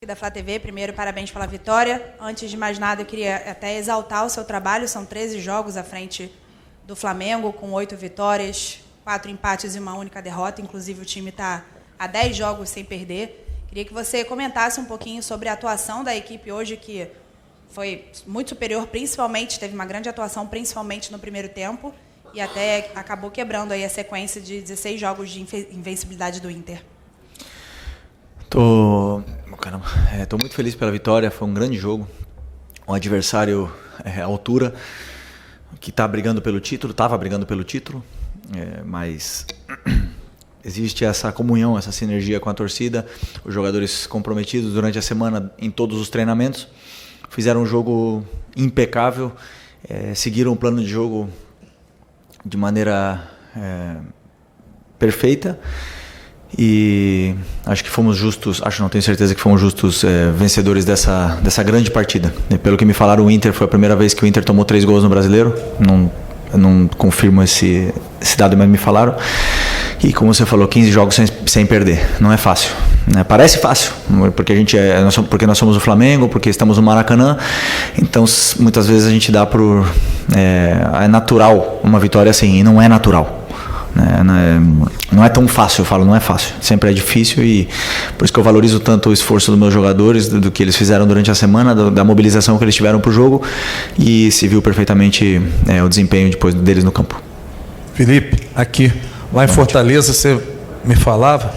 Da Flá TV, primeiro, parabéns pela vitória. Antes de mais nada, eu queria até exaltar o seu trabalho. São 13 jogos à frente do Flamengo, com 8 vitórias, 4 empates e uma única derrota. Inclusive, o time está há 10 jogos sem perder. Queria que você comentasse um pouquinho sobre a atuação da equipe hoje, que foi muito superior, principalmente, teve uma grande atuação, principalmente no primeiro tempo, e até acabou quebrando aí a sequência de 16 jogos de invencibilidade do Inter. Tô muito feliz pela vitória, foi um grande jogo. Um adversário à altura, que estava brigando pelo título, mas existe essa comunhão, essa sinergia com a torcida, os jogadores comprometidos durante a semana em todos os treinamentos, fizeram um jogo impecável, seguiram o plano de jogo de maneira perfeita. E acho que fomos justos, não tenho certeza que fomos justos vencedores dessa grande partida. E pelo que me falaram, o Inter foi a primeira vez que o Inter tomou 3 gols no Brasileiro. Eu não confirmo esse dado, mas me falaram. E como você falou, 15 jogos sem perder. Não é fácil, né? Parece fácil, porque porque nós somos o Flamengo, porque estamos no Maracanã. Então muitas vezes a gente dá por é natural uma vitória assim, e não é natural. Não é tão fácil, eu falo, não é fácil, sempre é difícil, e por isso que eu valorizo tanto o esforço dos meus jogadores, do que eles fizeram durante a semana, da mobilização que eles tiveram para o jogo, e se viu perfeitamente o desempenho depois deles no campo. Felipe, aqui, lá em Fortaleza, você me falava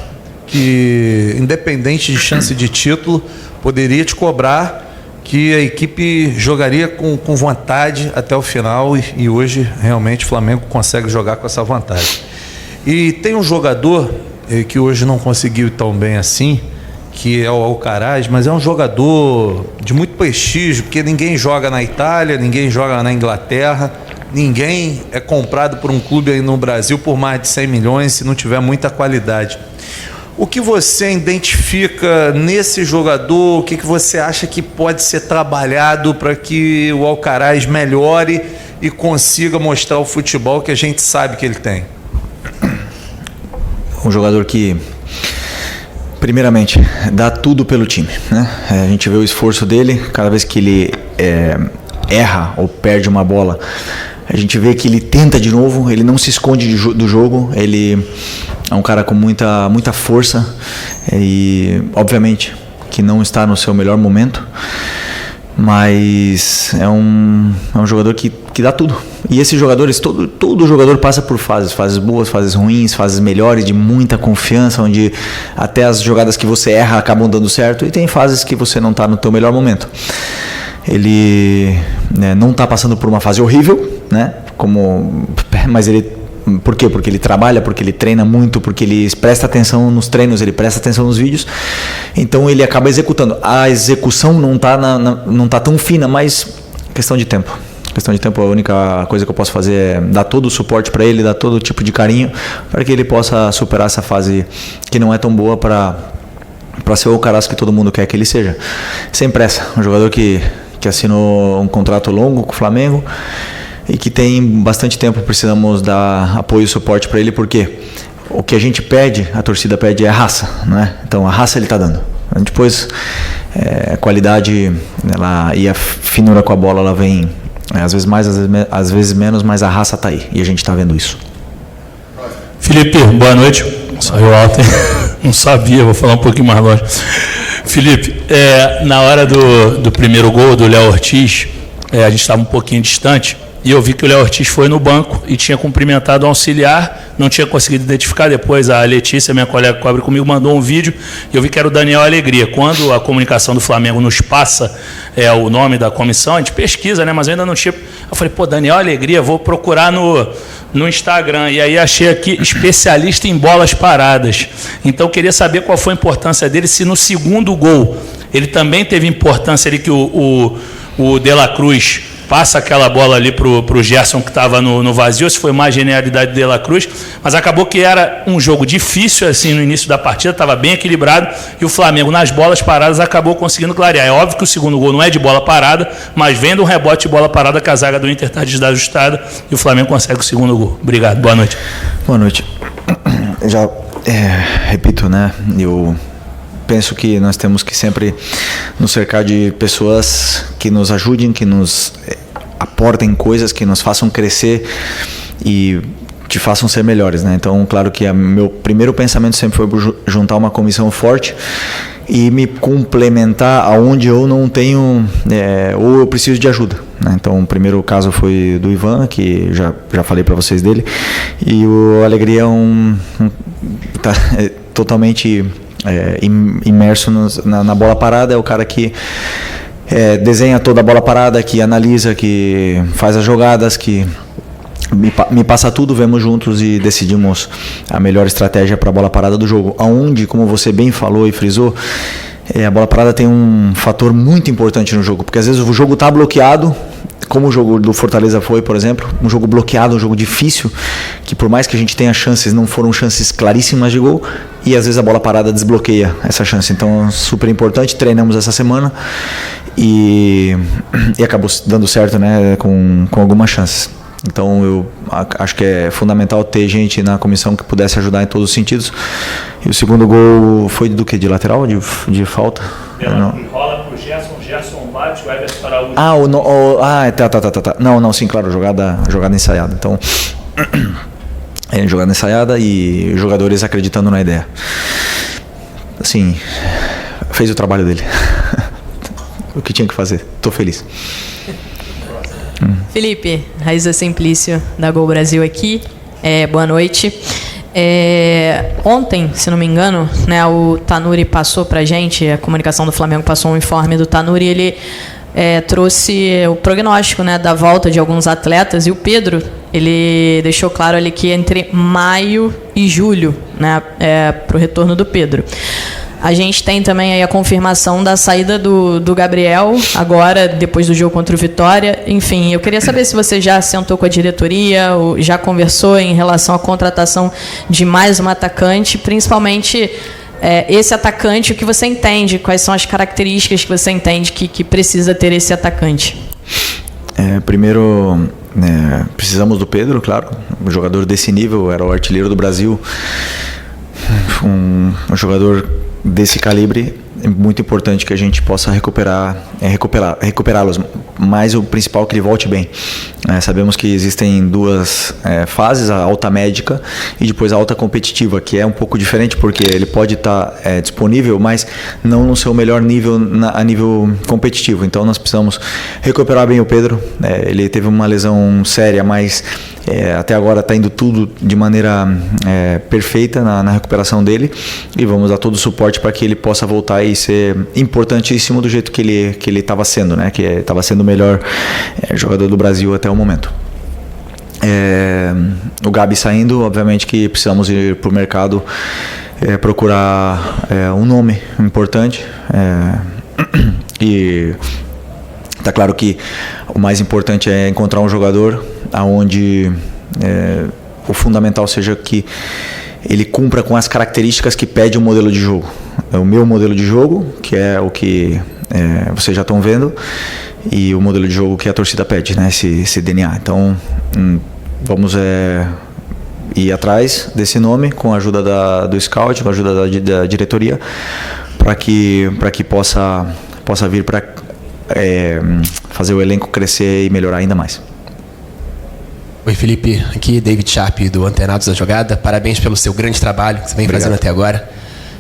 que, independente de chance de título, poderia te cobrar que a equipe jogaria com vontade até o final, e hoje realmente o Flamengo consegue jogar com essa vontade. E tem um jogador que hoje não conseguiu tão bem assim, que é o Alcaraz, mas é um jogador de muito prestígio, porque ninguém joga na Itália, ninguém joga na Inglaterra, ninguém é comprado por um clube aí no Brasil por mais de 100 milhões se não tiver muita qualidade. O que você identifica nesse jogador? O que você acha que pode ser trabalhado para que o Alcaraz melhore e consiga mostrar o futebol que a gente sabe que ele tem? Um jogador que, primeiramente, dá tudo pelo time, né? A gente vê o esforço dele, cada vez que ele erra ou perde uma bola, a gente vê que ele tenta de novo, ele não se esconde do jogo, ele é um cara com muita força, e obviamente que não está no seu melhor momento, mas é um jogador que dá tudo. E esses jogadores, todo jogador passa por fases boas, fases ruins, fases melhores, de muita confiança, onde até as jogadas que você erra acabam dando certo, e tem fases que você não está no teu melhor momento. Ele não está passando por uma fase horrível, né? Mas ele... Por quê? Porque ele trabalha, porque ele treina muito, porque ele presta atenção nos treinos, ele presta atenção nos vídeos, então ele acaba executando. A execução não tá tão fina, mas questão de tempo. A única coisa que eu posso fazer é dar todo o suporte para ele, dar todo tipo de carinho, para que ele possa superar essa fase que não é tão boa, para ser o Alcaraz que todo mundo quer que ele seja. Sem pressa, um jogador que assinou um contrato longo com o Flamengo, e que tem bastante tempo. Precisamos dar apoio e suporte para ele, porque o que a gente pede, a torcida pede, é raça, não é? Então a raça ele está dando. Depois a qualidade e a finura com a bola, ela vem às vezes mais, às vezes menos, mas a raça está aí, e a gente está vendo isso. Felipe, boa noite. Saiu alto, hein? Não sabia, vou falar um pouquinho mais longe. Felipe, na hora do primeiro gol do Léo Ortiz, a gente estava um pouquinho distante, e eu vi que o Léo Ortiz foi no banco e tinha cumprimentado o auxiliar, não tinha conseguido identificar. Depois a Letícia, minha colega que cobre comigo, mandou um vídeo, e eu vi que era o Daniel Alegria. Quando a comunicação do Flamengo nos passa o nome da comissão, a gente pesquisa, né? Mas eu ainda não tinha... Eu falei, Daniel Alegria, vou procurar no Instagram, e aí achei aqui especialista em bolas paradas. Então eu queria saber qual foi a importância dele, se no segundo gol ele também teve importância ali, que o De La Cruz passa aquela bola ali para o Gerson, que estava no vazio, se foi mais genialidade de La Cruz, mas acabou que era um jogo difícil assim no início da partida, estava bem equilibrado, e o Flamengo nas bolas paradas acabou conseguindo clarear. É óbvio que o segundo gol não é de bola parada, mas vem de um rebote de bola parada, que a zaga do Inter está desajustada, e o Flamengo consegue o segundo gol. Obrigado, boa noite. Boa noite. Já repito, né, eu penso que nós temos que sempre nos cercar de pessoas que nos ajudem, que nos aportem coisas, que nos façam crescer e te façam ser melhores, né? Então, claro que meu primeiro pensamento sempre foi juntar uma comissão forte e me complementar aonde eu não tenho, ou eu preciso de ajuda, né? Então, o primeiro caso foi do Ivan, que já falei para vocês dele, e o Alegria tá totalmente imerso na bola parada, é o cara que desenha toda a bola parada, que analisa, que faz as jogadas, que me passa tudo, vemos juntos e decidimos a melhor estratégia para a bola parada do jogo. Aonde, como você bem falou e frisou, a bola parada tem um fator muito importante no jogo, porque às vezes o jogo está bloqueado, como o jogo do Fortaleza foi, por exemplo, um jogo bloqueado, um jogo difícil, que por mais que a gente tenha chances, não foram chances claríssimas de gol, e às vezes a bola parada desbloqueia essa chance. Então, super importante, treinamos essa semana e acabou dando certo, né, com algumas chances. Então eu acho que é fundamental ter gente na comissão que pudesse ajudar em todos os sentidos. E o segundo gol foi do que? De lateral? De falta? Enrola pro Gerson bate, o Everton Araújo. Tá. Não, sim, claro, jogada ensaiada. Então, jogada ensaiada e jogadores acreditando na ideia. Assim, fez o trabalho dele. O que tinha que fazer. Tô feliz. Felipe, Raíza Simplício, da Gol Brasil aqui. Boa noite. Ontem, se não me engano, né, o Tanuri passou pra gente, a comunicação do Flamengo passou um informe do Tanuri, ele trouxe o prognóstico, né, da volta de alguns atletas, e o Pedro, ele deixou claro ali que entre maio e julho, né, pro retorno do Pedro. A gente tem também aí a confirmação da saída do Gabriel, agora, depois do jogo contra o Vitória. Enfim, eu queria saber se você já sentou com a diretoria, ou já conversou em relação à contratação de mais um atacante, principalmente esse atacante, o que você entende, quais são as características que você entende que precisa ter esse atacante? Primeiro, precisamos do Pedro, claro, um jogador desse nível, era o artilheiro do Brasil, um jogador desse calibre. É muito importante que a gente possa recuperá-los, mas o principal é que ele volte bem. Sabemos que existem duas fases, a alta médica e depois a alta competitiva, que é um pouco diferente porque ele pode estar disponível, mas não no seu melhor nível a nível competitivo. Então nós precisamos recuperar bem o Pedro. Ele teve uma lesão séria, mas até agora está indo tudo de maneira perfeita na recuperação dele, e vamos dar todo o suporte para que ele possa voltar e ser importantíssimo do jeito que ele estava sendo, né? Que estava sendo o melhor jogador do Brasil até o momento. O Gabi saindo, obviamente que precisamos ir para o mercado procurar um nome importante, e tá claro que o mais importante é encontrar um jogador aonde o fundamental seja que ele cumpra com as características que pede o modelo de jogo. O meu modelo de jogo, que é o que vocês já estão vendo, e o modelo de jogo que a torcida pede, né? Esse DNA. Então, vamos ir atrás desse nome com a ajuda do scout, com a ajuda da diretoria, para que possa vir para fazer o elenco crescer e melhorar ainda mais. Oi, Felipe, aqui David Sharp do Antenados da Jogada. Parabéns pelo seu grande trabalho que você vem fazendo até agora.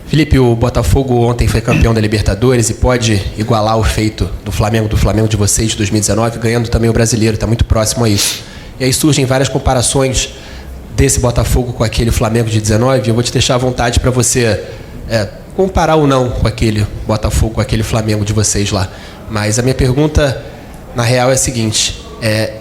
Felipe, o Botafogo ontem foi campeão da Libertadores e pode igualar o feito do Flamengo de vocês de 2019, ganhando também o Brasileiro, está muito próximo a isso. E aí surgem várias comparações desse Botafogo com aquele Flamengo de 19, eu vou te deixar à vontade para você comparar ou não com aquele Botafogo, com aquele Flamengo de vocês lá. Mas a minha pergunta, na real, é a seguinte: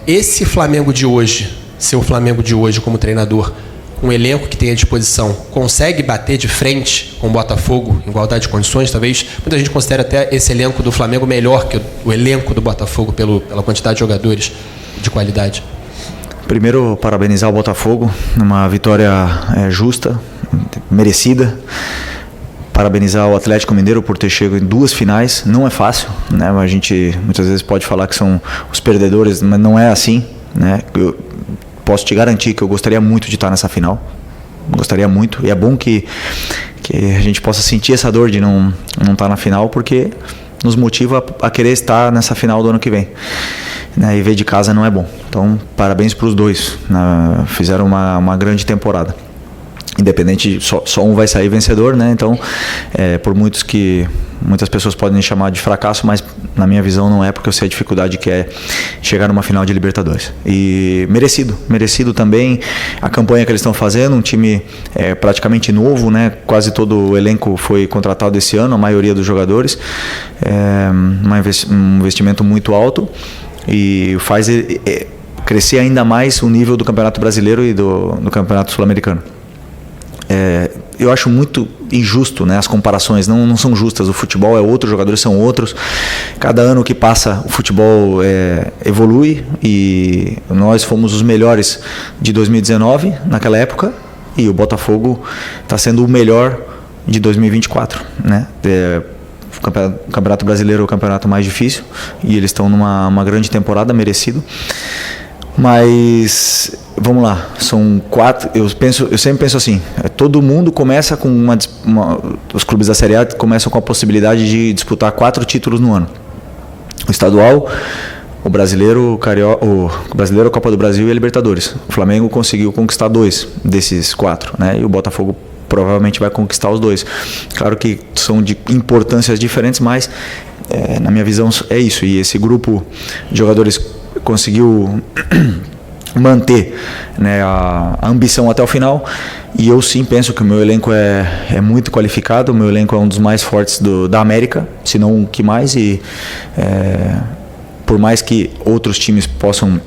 esse Flamengo de hoje, seu Flamengo de hoje como treinador, com o elenco que tem à disposição, consegue bater de frente com o Botafogo em igualdade de condições? Talvez muita gente considere até esse elenco do Flamengo melhor que o elenco do Botafogo pela quantidade de jogadores de qualidade. Primeiro, parabenizar o Botafogo, uma vitória justa, merecida. Parabenizar o Atlético Mineiro por ter chegado em 2 finais. Não é fácil, né? A gente muitas vezes pode falar que são os perdedores, mas não é assim, né? Eu posso te garantir que eu gostaria muito de estar nessa final. Gostaria muito. E é bom que que a gente possa sentir essa dor de não estar na final, porque nos motiva a querer estar nessa final do ano que vem, né? E ver de casa não é bom. Então, parabéns para os dois, né? Fizeram uma grande temporada. Independente, só um vai sair vencedor, né? Então, por muitas pessoas podem chamar de fracasso, mas na minha visão não é, porque eu sei a dificuldade que é chegar numa final de Libertadores. E merecido também a campanha que eles estão fazendo, um time praticamente novo, né? Quase todo o elenco foi contratado esse ano, a maioria dos jogadores, um investimento muito alto e faz crescer ainda mais o nível do Campeonato Brasileiro e do Campeonato Sul-Americano. Eu acho muito injusto, né? As comparações não são justas. O futebol é outro, os jogadores são outros. Cada ano que passa, o futebol evolui e nós fomos os melhores de 2019 naquela época e o Botafogo está sendo o melhor de 2024, né? O Campeonato Brasileiro é o campeonato mais difícil e eles estão numa grande temporada, merecido. Mas vamos lá, são 4. Eu sempre penso assim: todo mundo começa com os clubes da Série A começam com a possibilidade de disputar 4 títulos no ano: o estadual, o brasileiro, o brasileiro, a Copa do Brasil e a Libertadores. O Flamengo conseguiu conquistar 2 desses 4, né? E o Botafogo provavelmente vai conquistar os 2. Claro que são de importâncias diferentes, mas na minha visão é isso. E esse grupo de jogadores conseguiu manter, né, a ambição até o final, e eu sim penso que o meu elenco é muito qualificado. O meu elenco é um dos mais fortes da América, se não o que mais, e por mais que outros times possam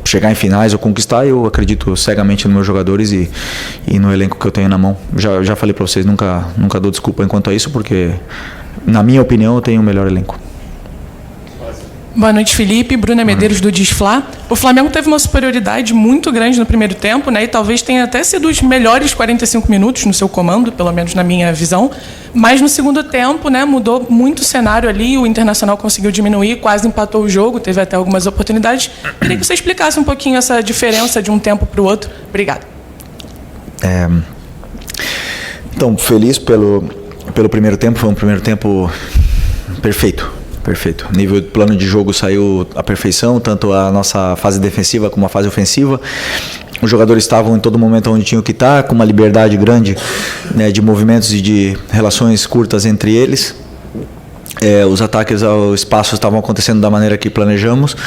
chegar em finais ou conquistar, eu acredito cegamente nos meus jogadores e no elenco que eu tenho na mão. Já falei para vocês, nunca dou desculpa enquanto a isso, porque na minha opinião eu tenho o melhor elenco. Boa noite, Felipe. Bruna Medeiros, do Disflá. O Flamengo teve uma superioridade muito grande no primeiro tempo, né? E talvez tenha até sido os melhores 45 minutos no seu comando, pelo menos na minha visão. Mas no segundo tempo, né, mudou muito o cenário ali. O Internacional conseguiu diminuir, quase empatou o jogo, teve até algumas oportunidades. Queria que você explicasse um pouquinho essa diferença de um tempo para o outro. Obrigado. Então, feliz pelo primeiro tempo. Foi um primeiro tempo perfeito. O nível do plano de jogo saiu à perfeição, tanto a nossa fase defensiva como a fase ofensiva. Os jogadores estavam em todo momento onde tinham que estar, com uma liberdade grande, né, de movimentos e de relações curtas entre eles. Os ataques ao espaço estavam acontecendo da maneira que planejamos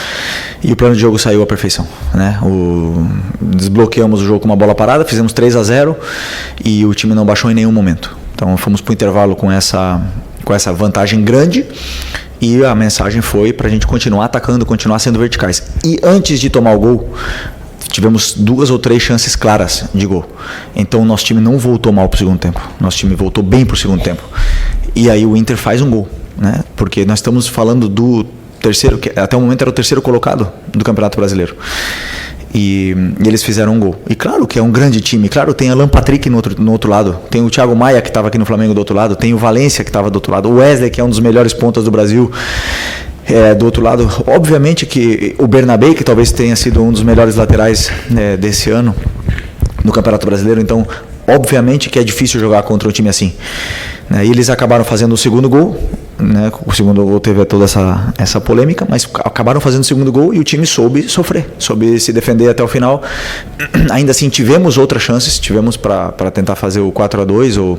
e o plano de jogo saiu à perfeição, né? Desbloqueamos o jogo com uma bola parada, fizemos 3-0 e o time não baixou em nenhum momento. Então fomos para o intervalo com essa vantagem grande. E a mensagem foi para a gente continuar atacando, continuar sendo verticais. E antes de tomar o gol, tivemos 2 ou 3 chances claras de gol. Então o nosso time não voltou mal para o segundo tempo. Nosso time voltou bem para o segundo tempo. E aí o Inter faz um gol, né? Porque nós estamos falando do terceiro, que até o momento era o terceiro colocado do Campeonato Brasileiro. E eles fizeram um gol. E claro que é um grande time. Claro, tem Alan Patrick no outro lado. Tem o Thiago Maia, que estava aqui no Flamengo, do outro lado. Tem o Valência, que estava do outro lado. O Wesley, que é um dos melhores pontas do Brasil, do outro lado. Obviamente que o Bernabé, que talvez tenha sido um dos melhores laterais desse ano no Campeonato Brasileiro. Então, obviamente que é difícil jogar contra um time assim. E eles acabaram fazendo o segundo gol, né? O segundo gol teve toda essa polêmica, mas acabaram fazendo o segundo gol e o time soube sofrer, soube se defender até o final. Ainda assim tivemos outras chances, para tentar fazer o 4-2, ou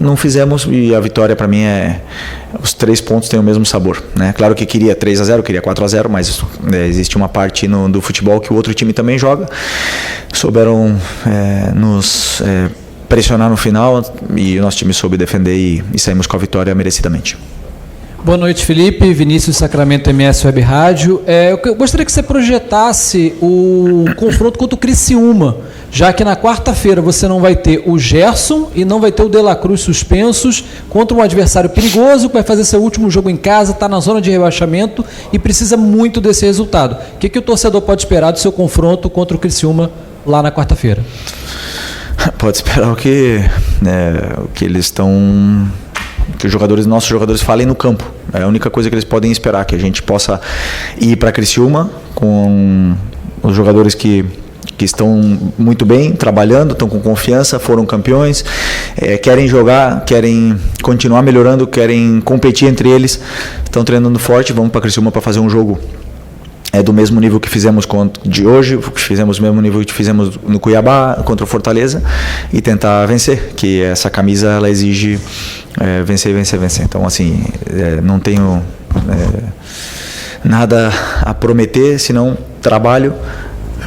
não fizemos, e a vitória para mim os 3 pontos têm o mesmo sabor, né? Claro que queria 3-0, queria 4-0, mas existe uma parte do futebol que o outro time também joga. Souberam nos pressionar no final e o nosso time soube defender e saímos com a vitória merecidamente. Boa noite, Felipe. Vinícius Sacramento, MS Web Rádio. Eu gostaria que você projetasse o confronto contra o Criciúma, já que na quarta-feira você não vai ter o Gerson e não vai ter o De La Cruz suspensos, contra um adversário perigoso, que vai fazer seu último jogo em casa, está na zona de rebaixamento e precisa muito desse resultado. O que o torcedor pode esperar do seu confronto contra o Criciúma lá na quarta-feira? Pode esperar o que eles estão... que nossos jogadores falem no campo. É a única coisa que eles podem esperar, que a gente possa ir para Criciúma com os jogadores que que estão muito bem, trabalhando, estão com confiança, foram campeões, querem jogar, querem continuar melhorando, querem competir entre eles, estão treinando forte. Vamos para Criciúma para fazer um jogo do mesmo nível que fizemos de hoje, fizemos o mesmo nível que fizemos no Cuiabá contra o Fortaleza, e tentar vencer, que essa camisa ela exige vencer. Então, assim, não tenho nada a prometer, senão trabalho,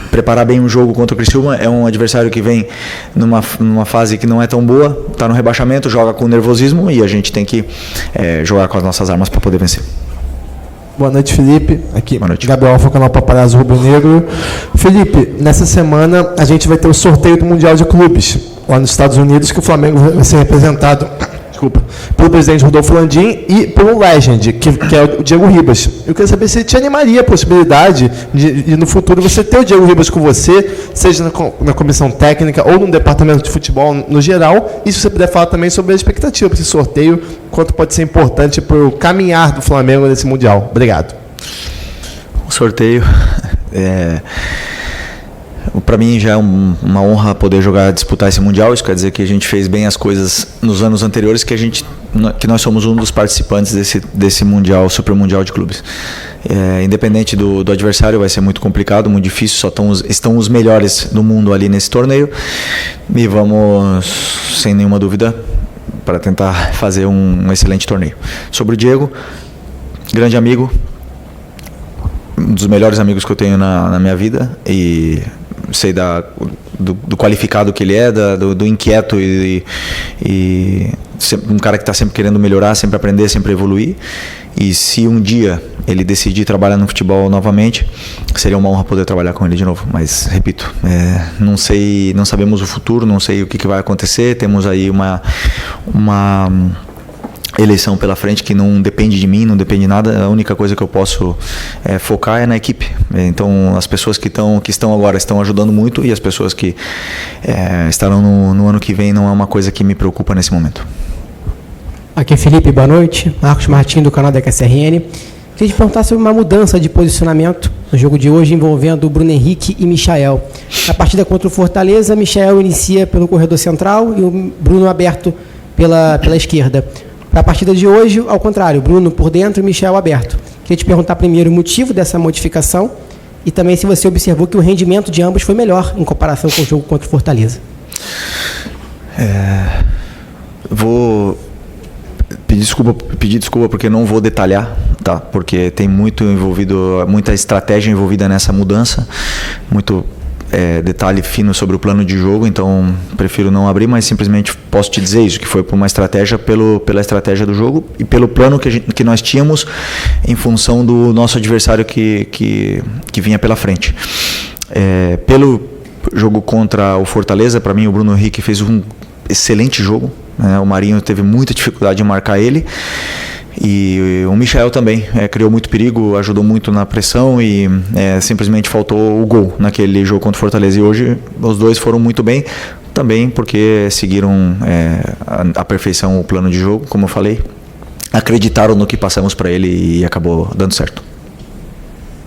preparar bem um jogo contra o Criciúma. É um adversário que vem numa fase que não é tão boa, está no rebaixamento, joga com nervosismo, e a gente tem que jogar com as nossas armas para poder vencer. Boa noite, Felipe. Aqui, boa noite. Gabriel Alfa, canal Paparazzo Rubro Negro. Felipe, nessa semana a gente vai ter o sorteio do Mundial de Clubes lá nos Estados Unidos, que o Flamengo vai ser representado, pelo presidente Rodolfo Landim e pelo Legend, que é o Diego Ribas. Eu queria saber se te animaria a possibilidade de no futuro você ter o Diego Ribas com você, seja na comissão técnica ou no departamento de futebol no geral, e se você puder falar também sobre a expectativa para esse sorteio, quanto pode ser importante para o caminhar do Flamengo nesse Mundial. Obrigado. O sorteio para mim já é uma honra poder disputar esse Mundial. Isso quer dizer que a gente fez bem as coisas nos anos anteriores, que nós somos um dos participantes desse Mundial, Super Mundial de Clubes. Independente do adversário, vai ser muito complicado, muito difícil, só estão os melhores do mundo ali nesse torneio, e vamos, sem nenhuma dúvida, para tentar fazer um excelente torneio. Sobre o Diego, grande amigo, um dos melhores amigos que eu tenho na minha vida, e sei do qualificado que ele é, do inquieto e um cara que está sempre querendo melhorar, sempre aprender, sempre evoluir. E se um dia ele decidir trabalhar no futebol novamente, seria uma honra poder trabalhar com ele de novo. Mas, repito, não sabemos o futuro, não sei o que vai acontecer. Temos aí uma eleição pela frente que não depende de mim, não depende de nada. A única coisa que eu posso focar é na equipe. Então, as pessoas que estão agora estão ajudando muito, e as pessoas que estarão no ano que vem não é uma coisa que me preocupa nesse momento. Aqui é Felipe, boa noite. Marcos Martins, do canal da QSRN. Queria te perguntar sobre uma mudança de posicionamento no jogo de hoje envolvendo o Bruno Henrique e Michael. Na partida contra o Fortaleza, Michael inicia pelo corredor central e o Bruno aberto pela esquerda. Para a partida de hoje, ao contrário, Bruno por dentro e Michael aberto. Queria te perguntar primeiro o motivo dessa modificação e também se você observou que o rendimento de ambos foi melhor em comparação com o jogo contra o Fortaleza. Vou pedir desculpa porque não vou detalhar, tá? Porque tem muita estratégia envolvida nessa mudança, muito detalhe fino sobre o plano de jogo, então prefiro não abrir, mas simplesmente posso te dizer isso, que foi por uma estratégia, pela estratégia do jogo e pelo plano que nós tínhamos em função do nosso adversário que vinha pela frente. Pelo jogo contra o Fortaleza, para mim o Bruno Henrique fez um excelente jogo, né? O Marinho teve muita dificuldade em marcar ele, e o Michael também criou muito perigo, ajudou muito na pressão, e simplesmente faltou o gol naquele jogo contra o Fortaleza. E hoje os dois foram muito bem, também porque seguiram à perfeição o plano de jogo, como eu falei, acreditaram no que passamos para ele e acabou dando certo.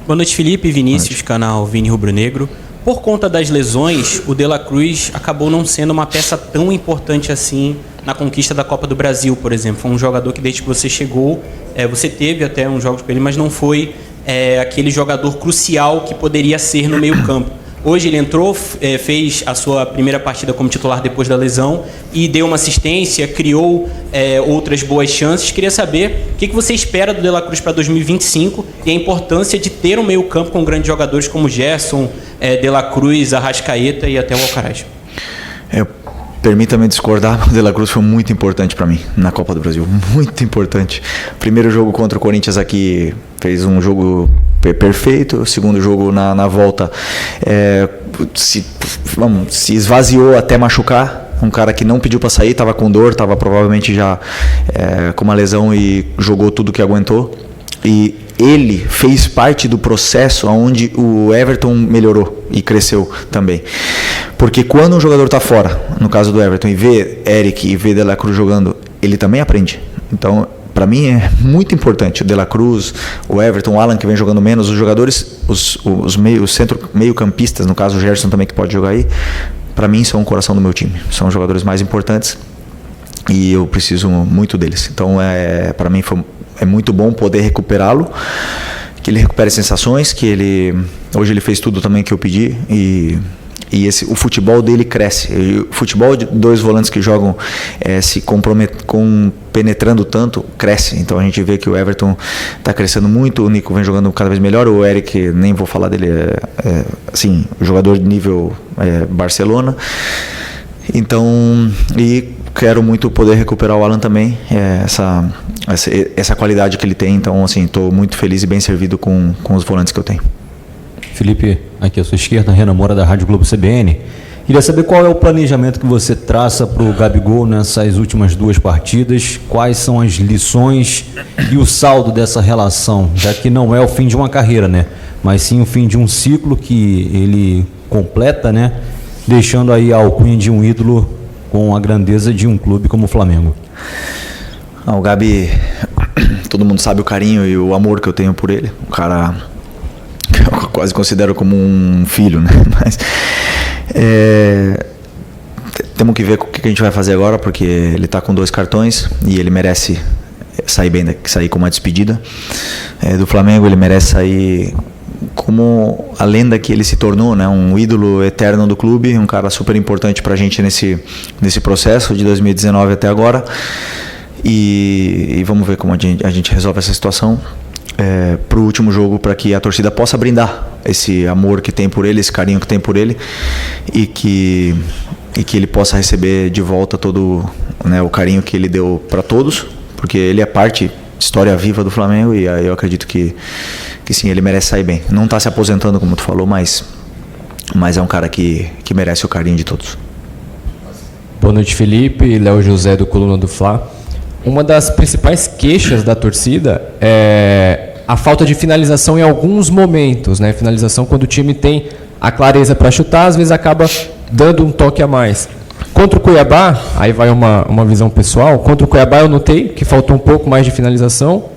Boa noite, Felipe. Vinícius, canal Vini Rubro Negro. Por conta das lesões, o De La Cruz acabou não sendo uma peça tão importante assim na conquista da Copa do Brasil, por exemplo. Foi um jogador que desde que você chegou, você teve até uns jogos com ele, mas não foi aquele jogador crucial que poderia ser no meio-campo. Hoje ele entrou, fez a sua primeira partida como titular depois da lesão e deu uma assistência, criou outras boas chances. Queria saber o que você espera do De La Cruz para 2025 e a importância de ter um meio-campo com grandes jogadores como Gerson, De La Cruz, Arrascaeta e até o Alcaraz. Permita-me discordar, o De La Cruz foi muito importante para mim na Copa do Brasil, muito importante. Primeiro jogo contra o Corinthians aqui, fez um jogo perfeito. O segundo jogo na volta se esvaziou até machucar. Um cara que não pediu para sair, estava com dor, estava provavelmente já com uma lesão e jogou tudo que aguentou. E ele fez parte do processo onde o Everton melhorou e cresceu também. Porque quando um jogador está fora, no caso do Everton, e vê Eric e vê De La Cruz jogando, ele também aprende. Então, para mim é muito importante. O De La Cruz, o Everton, o Alan, que vem jogando menos, os jogadores, os meio-campistas, no caso o Gerson também, que pode jogar aí, para mim são o coração do meu time. São os jogadores mais importantes e eu preciso muito deles. Então, para mim é muito bom poder recuperá-lo, que ele recupere sensações, que hoje ele fez tudo também que eu pedi e o futebol dele cresce. O futebol de dois volantes que jogam se penetrando tanto, cresce. Então a gente vê que o Everton está crescendo muito, o Nico vem jogando cada vez melhor, o Eric, nem vou falar dele, assim, jogador de nível Barcelona. Então, e quero muito poder recuperar o Alan também, essa qualidade que ele tem. Então, assim, estou muito feliz e bem servido com os volantes que eu tenho. Felipe, aqui à sua esquerda, Renan Moura, da Rádio Globo CBN. Queria saber qual é o planejamento que você traça para o Gabigol nessas últimas 2 partidas, quais são as lições e o saldo dessa relação, já que não é o fim de uma carreira, né? Mas sim o fim de um ciclo que ele completa, né? Deixando aí a alcunha de um ídolo com a grandeza de um clube como o Flamengo. O Gabi, todo mundo sabe o carinho e o amor que eu tenho por ele. Um cara que eu quase considero como um filho, né? Mas temos que ver o que a gente vai fazer agora, porque ele está com 2 cartões e ele merece sair com uma despedida do Flamengo. Ele merece sair como a lenda que ele se tornou, né? Um ídolo eterno do clube, um cara super importante pra gente nesse processo de 2019 até agora. E vamos ver como a gente resolve essa situação pro último jogo, para que a torcida possa brindar esse amor que tem por ele, esse carinho que tem por ele, e que ele possa receber de volta todo, né, o carinho que ele deu para todos, porque ele é parte, história viva do Flamengo, e eu acredito que sim, ele merece sair bem. Não está se aposentando, como tu falou, mas é um cara que merece o carinho de todos. Boa noite, Felipe. Léo José, do Coluna do Fla. Uma das principais queixas da torcida é a falta de finalização em alguns momentos, né? Finalização quando o time tem a clareza para chutar, às vezes acaba dando um toque a mais. Contra o Cuiabá, aí vai uma visão pessoal, contra o Cuiabá eu notei que faltou um pouco mais de finalização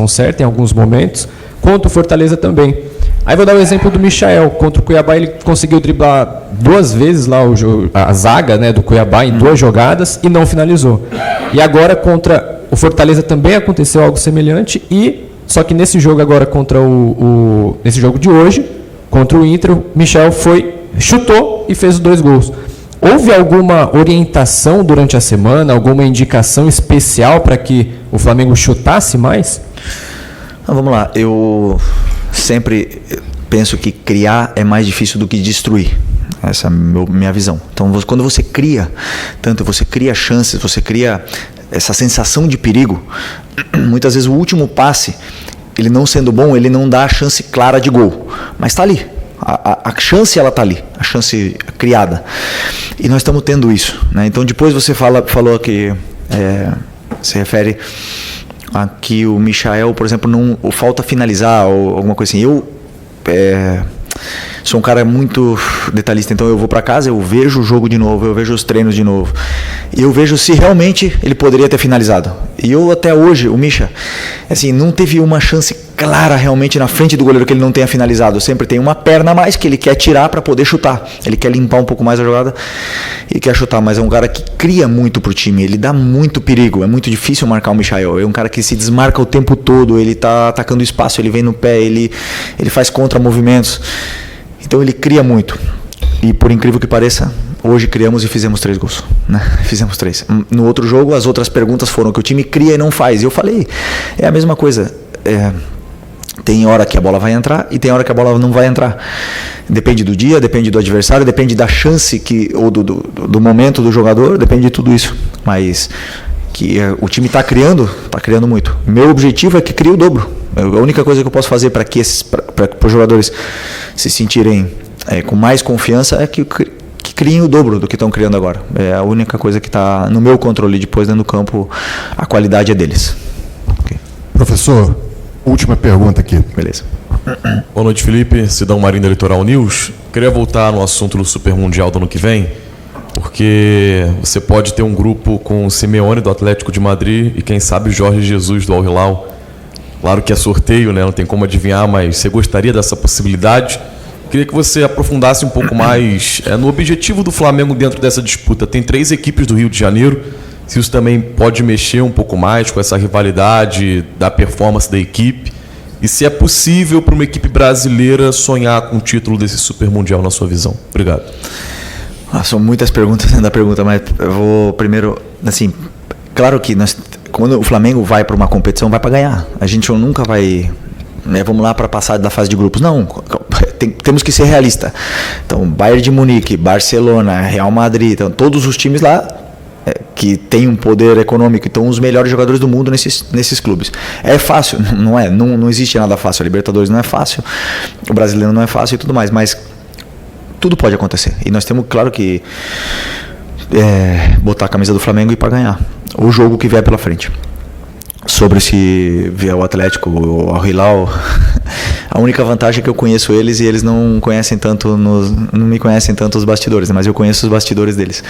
certa em alguns momentos, contra o Fortaleza também. Aí vou dar o exemplo do Michael. Contra o Cuiabá ele conseguiu driblar 2 vezes lá a zaga, né, do Cuiabá em 2 jogadas e não finalizou. E agora contra o Fortaleza também aconteceu algo semelhante, só que nesse jogo agora nesse jogo de hoje, contra o Inter, o Michael chutou e fez os 2 gols. Houve alguma orientação durante a semana, alguma indicação especial para que o Flamengo chutasse mais? Vamos lá, eu sempre penso que criar é mais difícil do que destruir. Essa é a minha visão. Então, quando você cria chances, você cria essa sensação de perigo, muitas vezes o último passe, ele não sendo bom, ele não dá a chance clara de gol, mas está ali. A chance, ela está ali, a chance criada. E nós estamos tendo isso, né? Então, depois você falou que se refere a que o Michael, por exemplo, não falta finalizar ou alguma coisa assim. Eu sou um cara muito detalhista, então eu vou para casa, eu vejo o jogo de novo, eu vejo os treinos de novo, e eu vejo se realmente ele poderia ter finalizado. E eu até hoje, o Misha, assim, não teve uma chance clara realmente na frente do goleiro que ele não tenha finalizado. Sempre tem uma perna a mais que ele quer tirar para poder chutar, ele quer limpar um pouco mais a jogada e quer chutar, mas é um cara que cria muito pro time, ele dá muito perigo, é muito difícil marcar o Michael, é um cara que se desmarca o tempo todo, ele tá atacando espaço, ele vem no pé, ele faz contra-movimentos. Então ele cria muito. E por incrível que pareça, hoje criamos e fizemos 3 gols, né? Fizemos 3. No outro jogo, as outras perguntas foram que o time cria e não faz. E eu falei, é a mesma coisa. Tem hora que a bola vai entrar e tem hora que a bola não vai entrar. Depende do dia, depende do adversário, depende da chance ou do momento do jogador, depende de tudo isso. Mas que o time está criando muito. Meu objetivo é que crie o dobro. A única coisa que eu posso fazer para os jogadores se sentirem com mais confiança é que criem o dobro do que estão criando agora. É a única coisa que está no meu controle. Depois, dentro do campo, a qualidade é deles. Okay. Professor, última pergunta aqui. Beleza. Boa noite, Felipe. Sidão Marinho da Litoral News. Queria voltar no assunto do Super Mundial do ano que vem. Porque você pode ter um grupo com o Simeone do Atlético de Madrid e quem sabe o Jorge Jesus do Al Hilal. Claro que é sorteio, né? Não tem como adivinhar, mas você gostaria dessa possibilidade? Queria que você aprofundasse um pouco mais no objetivo do Flamengo dentro dessa disputa. Tem 3 equipes do Rio de Janeiro. Se isso também pode mexer um pouco mais com essa rivalidade da performance da equipe. E se é possível para uma equipe brasileira sonhar com o título desse Super Mundial, na sua visão. Obrigado. São muitas perguntas dentro da pergunta, mas eu vou primeiro, assim, claro que quando o Flamengo vai para uma competição, vai para ganhar. A gente nunca vai, vamos lá para passar da fase de grupos. Não, temos que ser realistas. Então, Bayern de Munique, Barcelona, Real Madrid, então, todos os times lá que têm um poder econômico, então os melhores jogadores do mundo nesses clubes. É fácil? Não é, não existe nada fácil. A Libertadores não é fácil, o brasileiro não é fácil e tudo mais, mas tudo pode acontecer. E nós temos, claro que, botar a camisa do Flamengo e ir para ganhar o jogo que vier pela frente. Sobre se vier o Atlético ou o Hilal, a única vantagem é que eu conheço eles e eles não conhecem tanto, não me conhecem tanto os bastidores, né? Mas eu conheço os bastidores deles.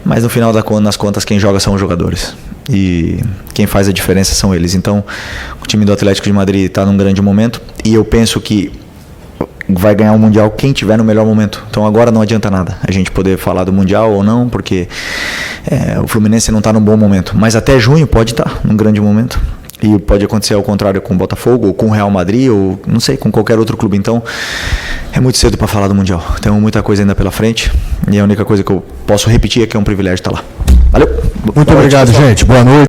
Mas no final das contas, quem joga são os jogadores. E quem faz a diferença são eles. Então, o time do Atlético de Madrid está num grande momento e eu penso que vai ganhar o Mundial quem tiver no melhor momento. Então agora não adianta nada a gente poder falar do Mundial ou não, porque o Fluminense não está num bom momento. Mas até junho pode estar num grande momento. E pode acontecer ao contrário com o Botafogo, ou com o Real Madrid, ou não sei, com qualquer outro clube. Então é muito cedo para falar do Mundial. Temos muita coisa ainda pela frente. E a única coisa que eu posso repetir é que é um privilégio estar lá. Valeu! Muito obrigado, gente. Boa noite.